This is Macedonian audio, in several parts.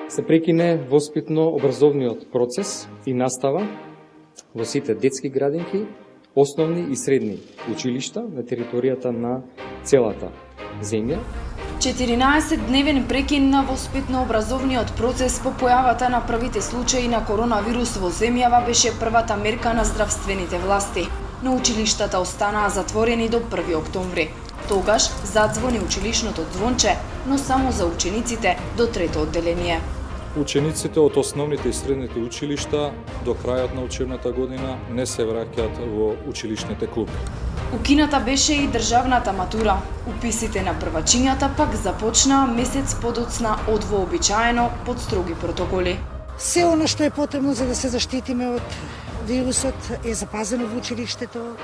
се прекине воспитно-образовниот процес и настава во сите детски градинки, основни и средни училишта на територијата на целата земја. 14-дневен прекин на воспитно-образовниот процес по појавата на првите случаи на коронавирус во земјава беше првата мерка на здравствените власти, но училиштата останаа затворени до 1 октомври. Тогаш задзвони училишното звонче, но само за учениците до 3-то одделение. Учениците од основните и средните училишта до крајот на учебната година не се враќаат во училишните клуби. Укината беше и државната матура. Уписите на првачињата пак започнаа месец подоцна од вообичаено под строги протоколи. Се оно што е потребно за да се заштитиме од вирусот е запазено во училиштето.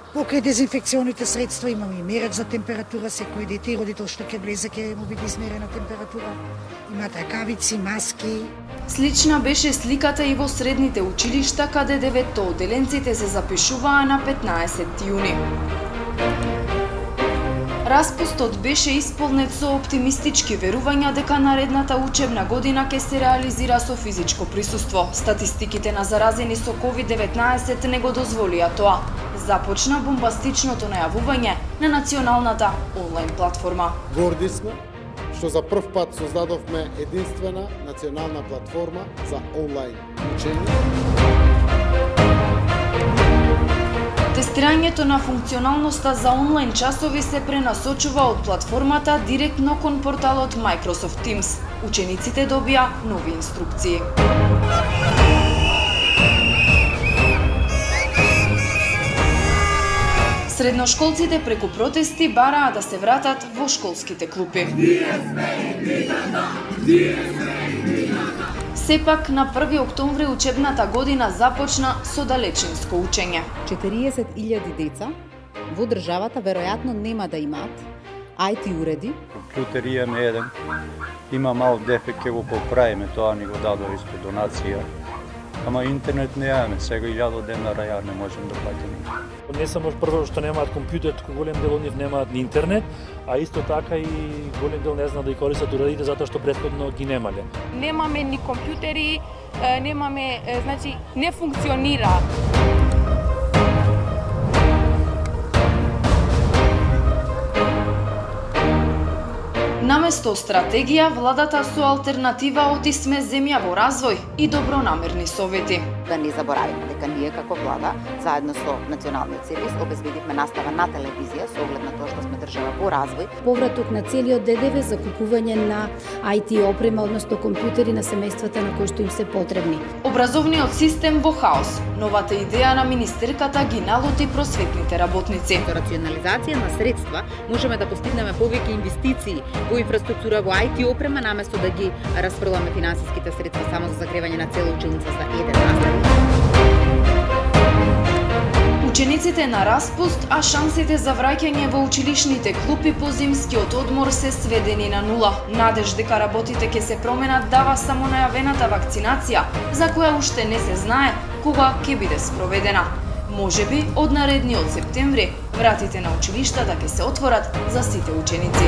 Покрај дезинфекционите средства имаме и мерач за температура, секој дете и родител што ќе влезе ќе му биде измерена температура. Имате ракавици, маски. Слична беше сликата и во средните училишта, каде 9 одделенците се запишуваа на 15 јуни. Распустот беше исполнет со оптимистички верувања дека наредната учебна година ќе се реализира со физичко присуство. Статистиките на заразени со COVID-19 не го дозволија тоа. Започна бомбастичното најавување на националната онлайн платформа. Горди сме што за прв пат создадовме единствена национална платформа за онлайн учење. Тестирањето на функционалноста за онлайн часови се пренасочува од платформата директно кон порталот Microsoft Teams. Учениците добија нови инструкции. Средношколците преку протести бараа да се вратат во школските клупи. Сепак, на 1 октомври учебната година започна со далечинско учење. 40.000 деца во државата веројатно нема да имаат IT уреди. Компјутер имаме еден, има мал дефект, ќе го поправиме, тоа ни го дадоа испод донација. Ама интернет не имаме, сега 1000 денара ја не можем да платиме. Не само прво што немаат компјутер, туку голем дел од нив немаат ни интернет, а исто така и голем дел не знаат да ја користат уредите затоа што претходно ги немале. Немаме ни компјутери, немаме, значи не функционира. Наместо стратегија, владата со алтернатива оти сме земја во развој и добронамерни совети. Да не заборавиме дека ние како влада, заедно со Националниот сервис, обезбедивме настава на телевизија со оглед на тоа што сме држава во развој. Повраток на целиот ДДВ за купување на IT опрема, односно компјутери на семејствата на кои што им се потребни. Образовниот систем во хаос. Новата идеја на министерката ги налути просветните работници. Со рационализација на средства можеме да постигнеме повеќе инвестиции во инфраструктура во IT опрема, наместо да ги расфрламе финансиските средства само за загревање на цела училница за еден наставник. Учениците на распуст, а шансите за враќање во училишните клупи по зимскиот одмор се сведени на нула. Надеж дека работите ќе се променат дава само најавената вакцинација, за која уште не се знае кога ќе биде спроведена. Можеби од наредниот септември вратите на училиштата ќе се отворат за сите ученици.